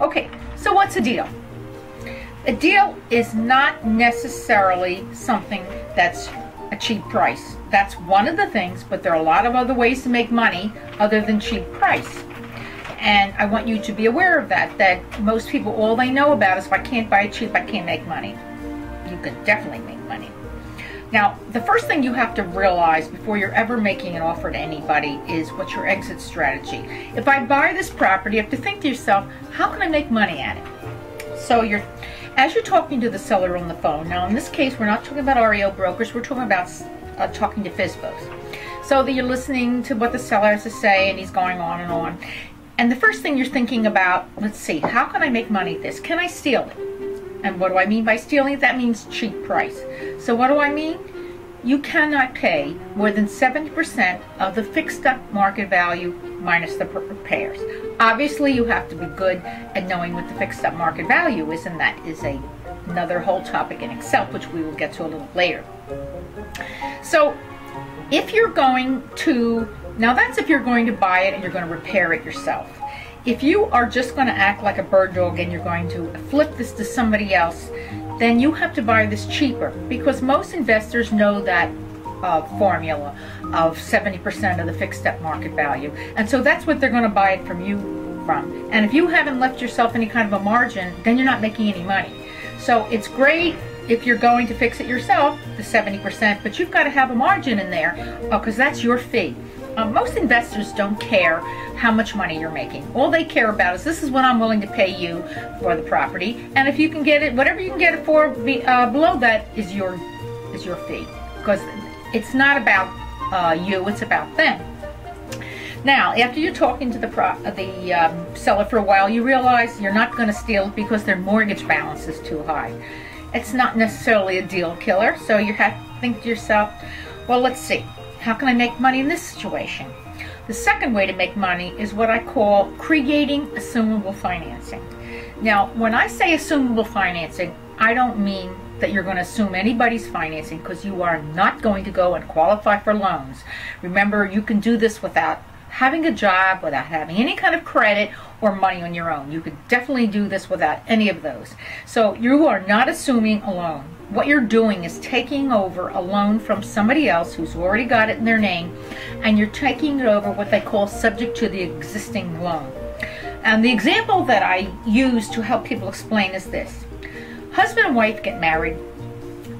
Okay, so what's a deal? A deal is not necessarily something that's a cheap price. That's one of the things, but there are a lot of other ways to make money other than cheap price. And I want you to be aware of that most people, all they know about is if I can't buy it cheap, I can't make money. You can definitely make money. Now, the first thing you have to realize before you're ever making an offer to anybody is what's your exit strategy. If I buy this property, you have to think to yourself, how can I make money at it? So as you're talking to the seller on the phone, now in this case, we're not talking about REO brokers, we're talking about talking to FSBOs. So that you're listening to what the seller has to say and he's going on and on. And the first thing you're thinking about, let's see, how can I make money at this? Can I steal it? And what do I mean by stealing it? That means cheap price. So what do I mean? You cannot pay more than 70% of the fixed up market value minus the repairs. Obviously, you have to be good at knowing what the fixed up market value is, and that is another whole topic in itself, which we will get to a little later. So if you're going to, now that's if you're going to buy it and you're going to repair it yourself. If you are just going to act like a bird dog and you're going to flip this to somebody else, then you have to buy this cheaper, because most investors know that formula of 70% of the fixed up market value. And so that's what they're going to buy it from you from. And if you haven't left yourself any kind of a margin, then you're not making any money. So it's great if you're going to fix it yourself, the 70%, but you've got to have a margin in there because that's your fee. Most investors don't care how much money you're making. All they care about is, this is what I'm willing to pay you for the property, and if you can get it, whatever you can get it for below that is your fee, because it's not about you, it's about them. Now, after you're talking to the seller for a while, you realize you're not going to steal it because their mortgage balance is too high. It's not necessarily a deal killer, so you have to think to yourself, well, let's see. How can I make money in this situation? The second way to make money is what I call creating assumable financing. Now, when I say assumable financing, I don't mean that you're going to assume anybody's financing, because you are not going to go and qualify for loans. Remember, you can do this without having a job, without having any kind of credit or money on your own. You could definitely do this without any of those. So you are not assuming a loan. What you're doing is taking over a loan from somebody else who's already got it in their name, and you're taking it over what they call subject to the existing loan. And the example that I use to help people explain is this. Husband and wife get married.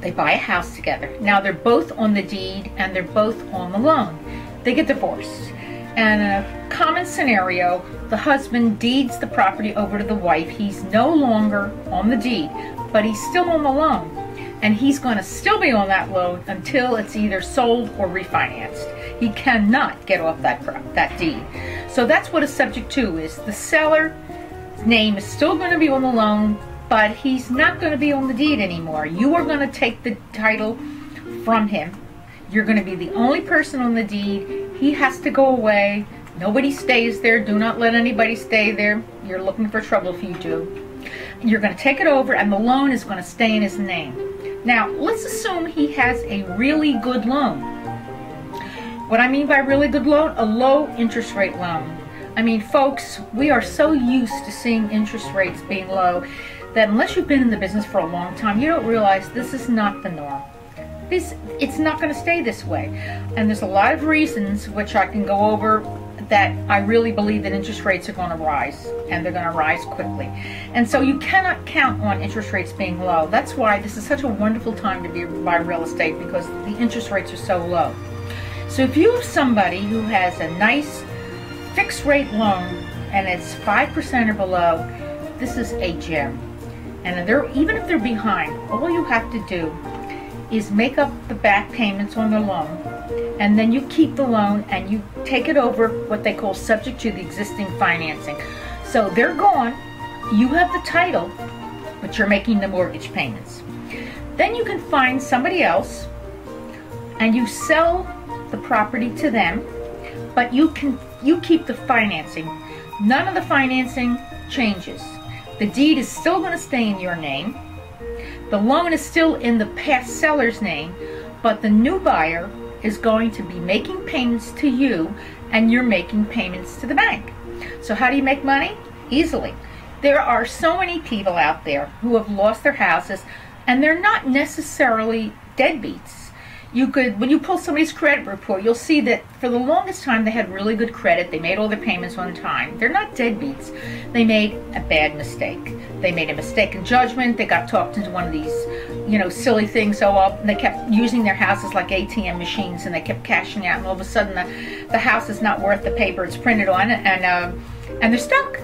They buy a house together. Now they're both on the deed and they're both on the loan. They get divorced. And in a common scenario, the husband deeds the property over to the wife. He's no longer on the deed, but he's still on the loan. And he's going to still be on that loan until it's either sold or refinanced. He cannot get off that deed. So that's what a subject to is. The seller's name is still going to be on the loan, but he's not going to be on the deed anymore. You are going to take the title from him. You're going to be the only person on the deed. He has to go away. Nobody stays there. Do not let anybody stay there. You're looking for trouble if you do. You're going to take it over, and the loan is going to stay in his name. Now, let's assume he has a really good loan. What I mean by really good loan, a low interest rate loan. I mean, folks, we are so used to seeing interest rates being low that unless you've been in the business for a long time, you don't realize this is not the norm. It's not going to stay this way. And there's a lot of reasons, which I can go over, that I really believe that interest rates are going to rise, and they're going to rise quickly. And so you cannot count on interest rates being low. That's why this is such a wonderful time to buy real estate, because the interest rates are so low. So if you have somebody who has a nice fixed rate loan and it's 5% or below, this is a gem. And even if they're behind, all you have to do is make up the back payments on the loan, and then you keep the loan and you take it over what they call subject to the existing financing. So they're gone, you have the title, but you're making the mortgage payments. Then you can find somebody else and you sell the property to them, but you keep the financing. None of the financing changes. The deed is still going to stay in your name. The loan is still in the past seller's name, but the new buyer is going to be making payments to you and you're making payments to the bank. So how do you make money? Easily. There are so many people out there who have lost their houses, and they're not necessarily deadbeats. You could, when you pull somebody's credit report, you'll see that for the longest time they had really good credit. They made all their payments on time. They're not deadbeats. They made a bad mistake. They made a mistake in judgment. They got talked into one of these, silly things. And they kept using their houses like ATM machines, and they kept cashing out. And all of a sudden, the house is not worth the paper it's printed on, and they're stuck.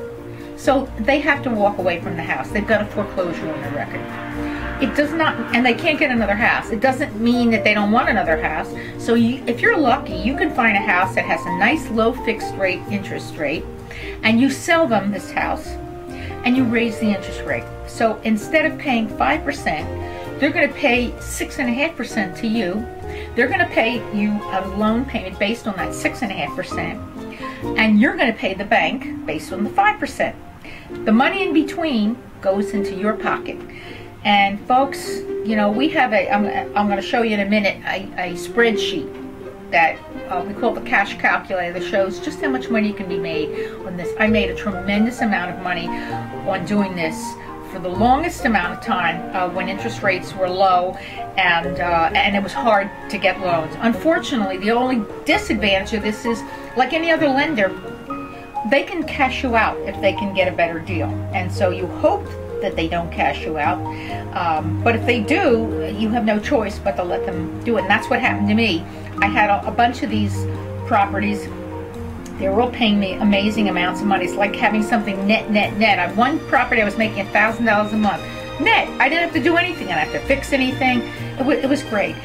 So they have to walk away from the house. They've got a foreclosure on their record. It does not, and they can't get another house. It doesn't mean that they don't want another house. So if you're lucky, you can find a house that has a nice low fixed rate interest rate, and you sell them this house, and you raise the interest rate. So instead of paying 5%, they're going to pay 6.5% to you. They're going to pay you a loan payment based on that 6.5%, and you're going to pay the bank based on the 5%. The money in between goes into your pocket. And folks, we have I'm going to show you in a minute, a spreadsheet that we call the cash calculator that shows just how much money can be made on this. I made a tremendous amount of money on doing this for the longest amount of time when interest rates were low and it was hard to get loans. Unfortunately, the only disadvantage of this is, like any other lender, they can cash you out if they can get a better deal. And so you hope that they don't cash you out, but if they do, you have no choice but to let them do it. And that's what happened to me. I had a bunch of these properties. They were all paying me amazing amounts of money. It's like having something net. I had one property I was making $1,000 a month net. I didn't have to do anything. I didn't have to fix anything. It was great.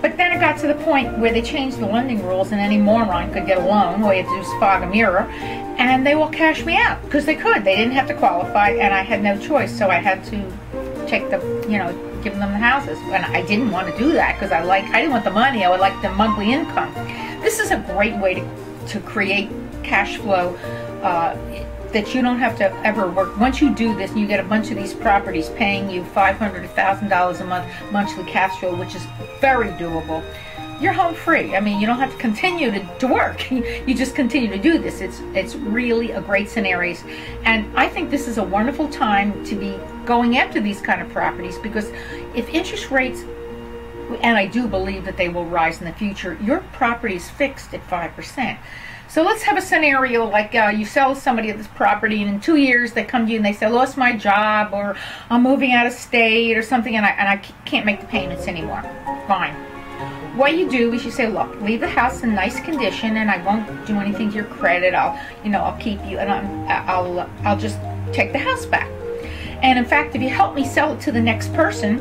But then it got to the point where they changed the lending rules, and any moron could get a loan. All you had to do is fog a mirror, and they will cash me out because they could. They didn't have to qualify, and I had no choice. So I had to take give them the houses, and I didn't want to do that because I didn't want the money. I would like the monthly income. This is a great way to create cash flow that you don't have to ever work. Once you do this, and you get a bunch of these properties paying you $500 to $1,000 a month monthly cash flow, which is very doable. You're home free. I mean, you don't have to continue to work. You just continue to do this. It's really a great scenario, and I think this is a wonderful time to be going after these kind of properties, because if interest rates, and I do believe that they will rise in the future, your property is fixed at 5%. So let's have a scenario like you sell somebody this property, and in 2 years they come to you and they say, I lost my job, or I'm moving out of state or something, and I can't make the payments anymore. Fine. What you do is you say, look, leave the house in nice condition, and I won't do anything to your credit. I'll keep you, and I'll just take the house back. And in fact, if you help me sell it to the next person,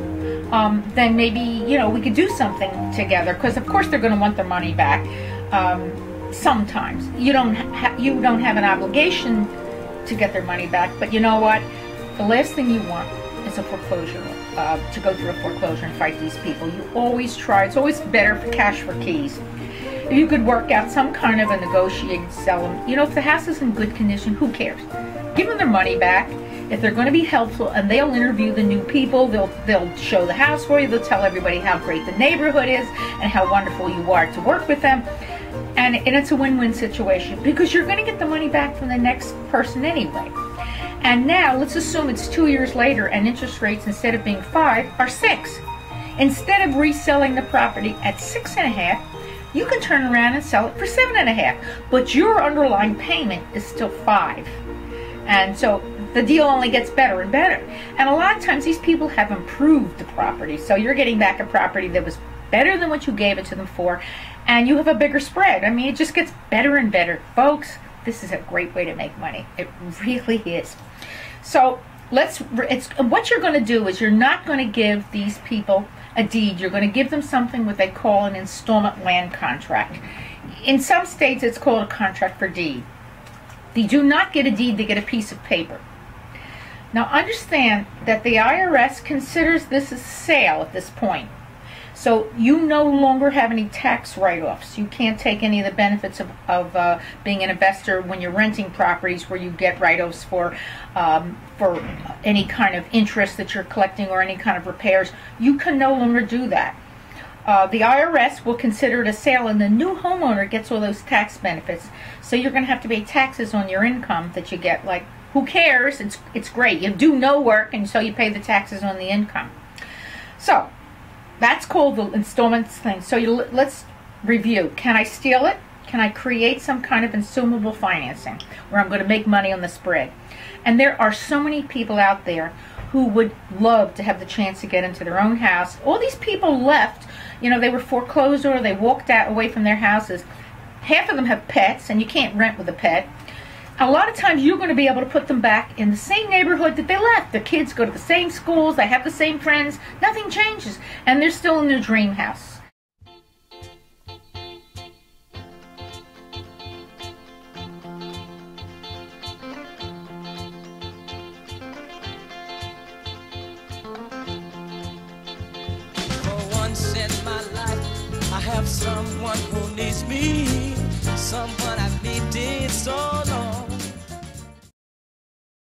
then maybe we could do something together, because of course they're going to want their money back. Sometimes you don't have an obligation to get their money back, but you know what? The last thing you want is a foreclosure, to go through a foreclosure and fight these people. You always try. It's always better for cash for keys. If you could work out some kind of a negotiated sell them, if the house is in good condition, who cares? Give them their money back. If they're going to be helpful, and they'll interview the new people, they'll show the house for you, they'll tell everybody how great the neighborhood is and how wonderful you are to work with them. And it's a win-win situation, because you're going to get the money back from the next person anyway. And now let's assume it's 2 years later and interest rates, instead of being 5, are 6. Instead of reselling the property at 6.5, you can turn around and sell it for 7.5. But your underlying payment is still 5. And so the deal only gets better and better. And a lot of times these people have improved the property. So you're getting back a property that was better than what you gave it to them for, and you have a bigger spread. I mean, it just gets better and better. Folks, this is a great way to make money. It really is. So what you're going to do is, you're not going to give these people a deed. You're going to give them something what they call an installment land contract. In some states, it's called a contract for deed. They do not get a deed, they get a piece of paper. Now understand that the IRS considers this a sale at this point. So you no longer have any tax write-offs. You can't take any of the benefits of being an investor when you're renting properties, where you get write-offs for any kind of interest that you're collecting or any kind of repairs. You can no longer do that. the IRS will consider it a sale, and the new homeowner gets all those tax benefits. So you're going to have to pay taxes on your income that you get. Like, who cares? It's great. You do no work, and so you pay the taxes on the income. So that's called the installments thing. So let's review. Can I steal it? Can I create some kind of consumable financing where I'm going to make money on the spread? And there are so many people out there who would love to have the chance to get into their own house. All these people left, you know, they were foreclosed or they walked out away from their houses. Half of them have pets, and you can't rent with a pet. A lot of times you're going to be able to put them back in the same neighborhood that they left. The kids go to the same schools, they have the same friends, nothing changes, and they're still in their dream house. In my life, I have someone who needs me, someone I've needed